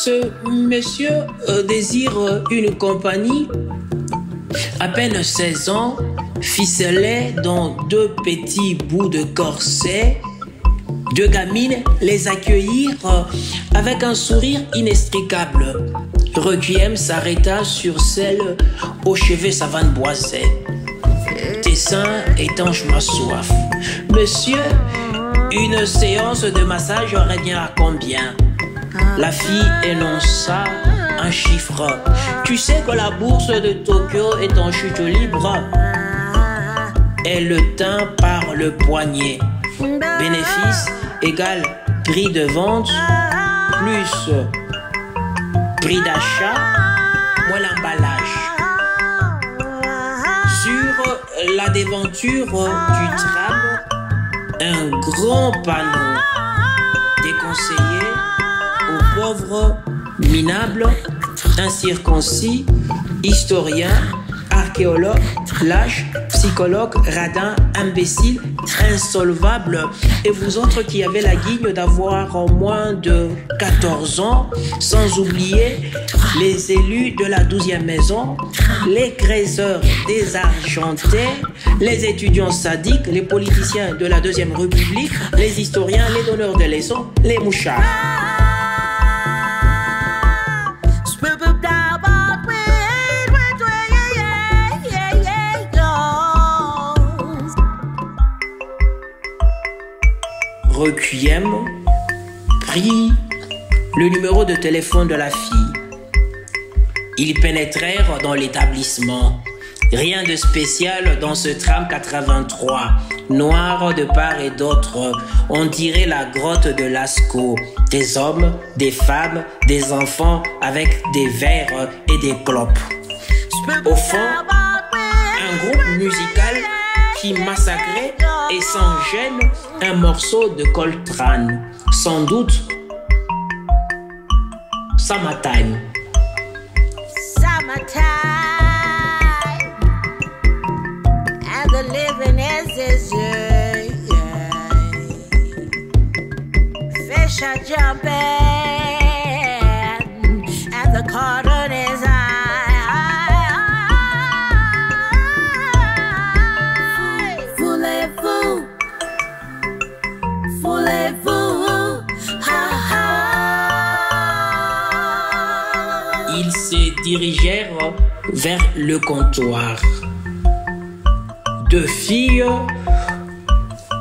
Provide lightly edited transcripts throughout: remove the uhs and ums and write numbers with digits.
Ce monsieur désire une compagnie. À peine 16 ans, ficelé dans 2 petits bouts de corset. 2 gamines les accueillirent avec un sourire inextricable. Requiem s'arrêta sur celle aux cheveux savane boisés. Tes seins étanchent ma soif. Monsieur, une séance de massage revient à combien? La fille énonça un chiffre. Tu sais que la bourse de Tokyo est en chute libre. Elle le tint par le poignet. Bénéfice égale prix de vente plus prix d'achat moins l'emballage. Sur la déventure du tram, un grand panneau déconseillé aux pauvres minables, incirconcis, historiens, archéologues, lâches, psychologues, radins, imbéciles, insolvables, et vous autres qui avez la guigne d'avoir moins de 14 ans, sans oublier les élus de la 12e maison, les graisseurs désargentés, les étudiants sadiques, les politiciens de la 2e République, les historiens, les donneurs de leçons, les mouchards. Requiem prit le numéro de téléphone de la fille. Ils pénétrèrent dans l'établissement. Rien de spécial dans ce tram 83, noir de part et d'autre. On dirait la grotte de Lascaux. Des hommes, des femmes, des enfants avec des verres et des clopes. Au fond, un groupe musical qui massacrait et sans gêne un morceau de Coltrane. Sans doute Summertime. Summertime, and the living is easy. Fish are jumping, and the cotton is high. Ils se dirigèrent vers le comptoir. 2 filles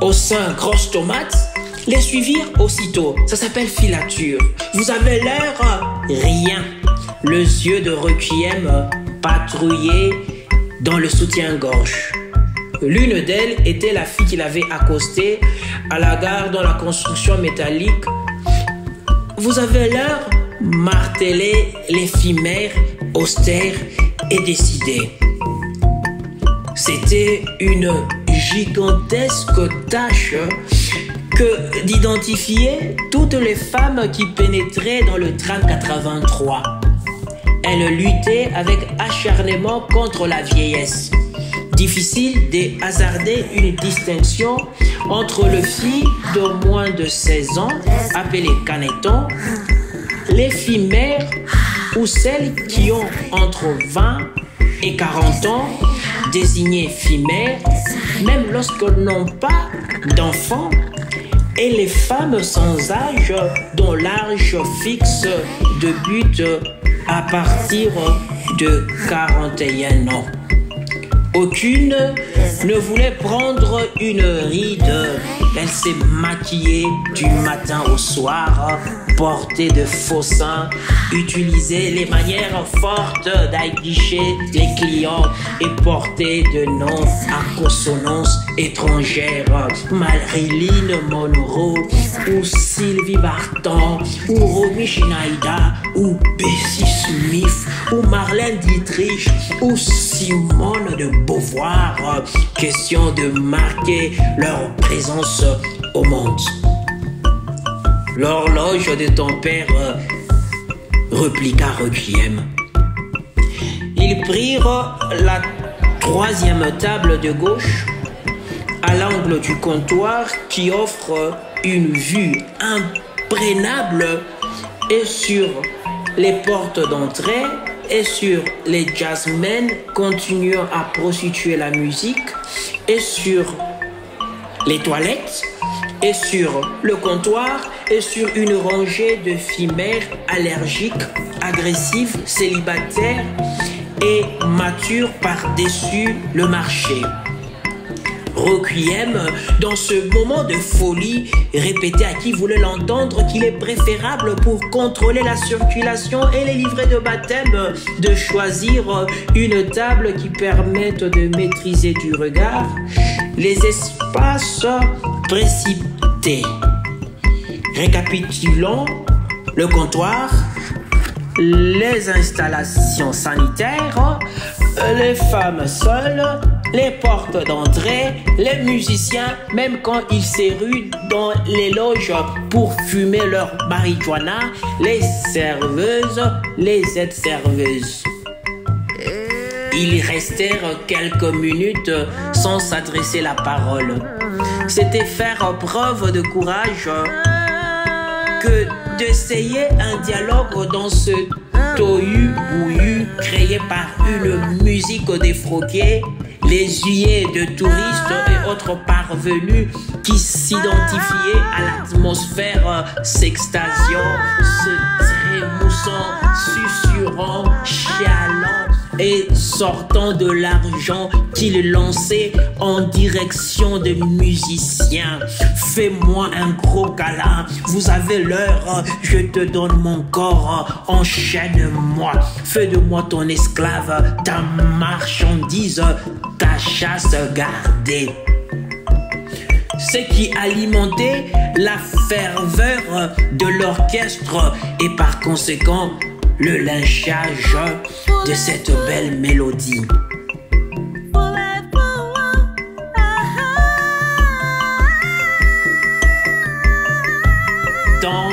au sein grosse tomate les suivirent aussitôt. Ça s'appelle filature. Vous avez l'air rien. Les yeux de Requiem patrouillaient dans le soutien-gorge. L'une d'elles était la fille qui l'avait accostée à la gare dans la construction métallique. Vous avez l'air martelé, l'éphémère, austère et décidée. C'était une gigantesque tâche que d'identifier toutes les femmes qui pénétraient dans le tram 83. Elle luttait avec acharnement contre la vieillesse. Difficile de hasarder une distinction entre les filles de moins de 16 ans, appelées canetons, les filles mères ou celles qui ont entre 20 et 40 ans, désignées filles mères, même lorsqu'elles n'ont pas d'enfants, et les femmes sans âge dont l'âge fixe débute à partir de 41 ans. Aucune ne voulait prendre une ride. Elle s'est maquillée du matin au soir, portait de faux seins, utilisait les manières fortes d'aguicher les clients et portait de noms à consonance étrangère. Marilyn Monroe ou Sylvie Vartan ou Romy Schneider ou Bessie Smith ou Marlène Dietrich ou Simone de Beauvoir. Question de marquer leur présence au monde. L'horloge de ton père repliqua Requiem. Ils prirent la 3e table de gauche à l'angle du comptoir qui offre une vue imprenable et sur les portes d'entrée et sur les jazzmen continuant à prostituer la musique et sur les toilettes et sur le comptoir et sur une rangée de filles mères allergiques, agressives, célibataires et matures par-dessus le marché. Requiem, dans ce moment de folie, répétait à qui voulait l'entendre qu'il est préférable pour contrôler la circulation et les livrets de baptême de choisir une table qui permette de maîtriser du regard les espaces précipités. Récapitulons: le comptoir, les installations sanitaires, les femmes seules, les portes d'entrée, les musiciens, même quand ils s'érudent dans les loges pour fumer leur marijuana, les serveuses, les aides-serveuses. Ils restèrent quelques minutes sans s'adresser la parole. C'était faire preuve de courage que d'essayer un dialogue dans ce tohu-bohu créé par une musique défroquée, les huées de touristes et autres parvenus qui s'identifiaient à l'atmosphère s'extasiant, se trémoussant, susurrant, chialant et sortant de l'argent qu'ils lançaient en direction des musiciens. Fais-moi un gros câlin, vous avez l'heure, je te donne mon corps, enchaîne-moi, fais de moi ton esclave, ta marchandise, ta chasse gardée. Ce qui alimentait la ferveur de l'orchestre et par conséquent le lynchage de cette belle mélodie. Dans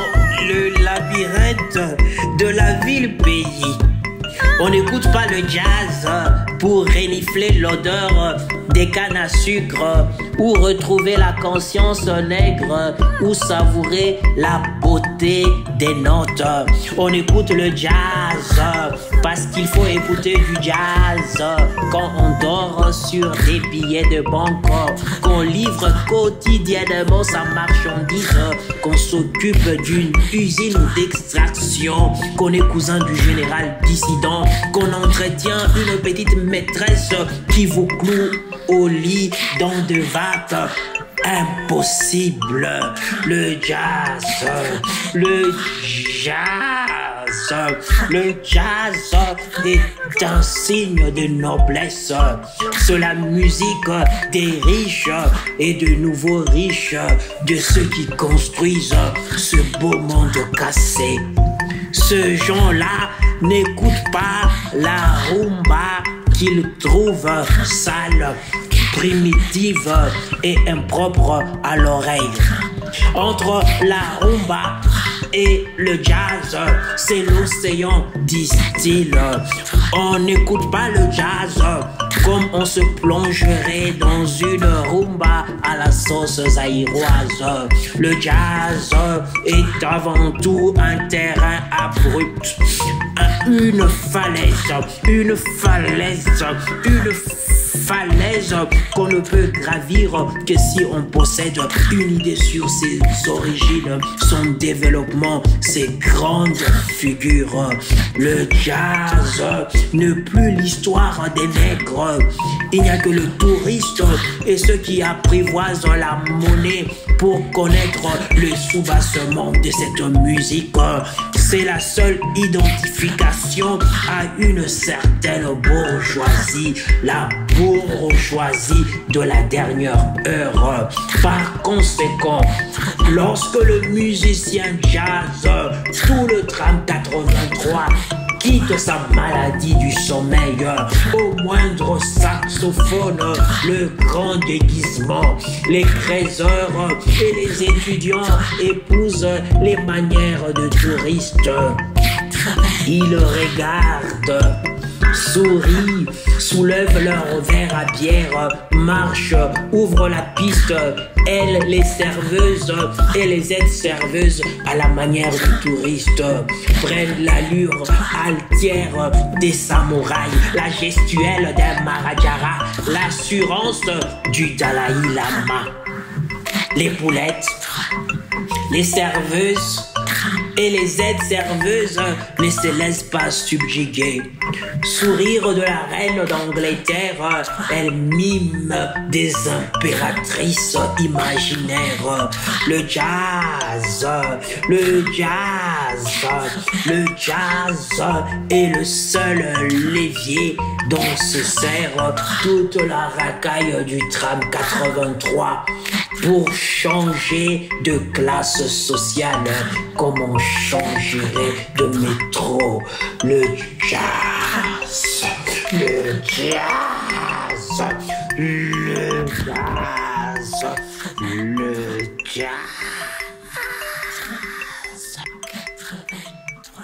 le labyrinthe de la ville-pays, on n'écoute pas le jazz pour renifler l'odeur des cannes à sucre ou retrouver la conscience nègre ou savourer la beauté des notes. On écoute le jazz parce qu'il faut écouter du jazz quand on dort sur des billets de banque, qu'on livre quotidiennement sa marchandise, qu'on s'occupe d'une usine d'extraction, qu'on est cousin du général dissident, qu'on entretient une petite maîtresse qui vous cloue au lit dans de vapes. Impossible. Le jazz, le jazz, le jazz est un signe de noblesse. C'est la musique des riches et de nouveaux riches, de ceux qui construisent ce beau monde cassé. Ce gens-là n'écoutent pas la rumba qu'ils trouvent sale, primitive et impropre à l'oreille. Entre la rumba et le jazz, c'est l'océan, disent-ils. On n'écoute pas le jazz comme on se plongerait dans une rumba à la sauce zaïroise. Le jazz est avant tout un terrain abrupt, une falaise qu'on ne peut gravir que si on possède une idée sur ses origines, son développement, ses grandes figures. Le jazz n'est plus l'histoire des nègres. Il n'y a que le touriste et ceux qui apprivoisent la monnaie pour connaître le soubassement de cette musique. C'est la seule identification à une certaine bourgeoisie, la bourgeoisie de la dernière heure. Par conséquent, lorsque le musicien jazz, tout le tram 83, quitte sa maladie du sommeil, au moindre saxophone, le grand déguisement, les trésors et les étudiants épousent les manières de touristes. Ils regardent sourient, soulèvent leur verre à bière, marchent, ouvrent la piste, elles les serveuses et les aides-serveuses à la manière du touriste, prennent l'allure altière des samouraïs, la gestuelle d'un Maharaja, l'assurance du Dalai Lama. Les poulettes, les serveuses et les aides-serveuses ne se laissent pas subjuguer. Sourire de la reine d'Angleterre, elle mime des impératrices imaginaires. Le jazz, le jazz, le jazz est le seul levier dont se sert toute la racaille du tram 83 pour changer de classe sociale comme on changerait de métro. Le jazz, le jazz, le jazz, le jazz. Tram 83.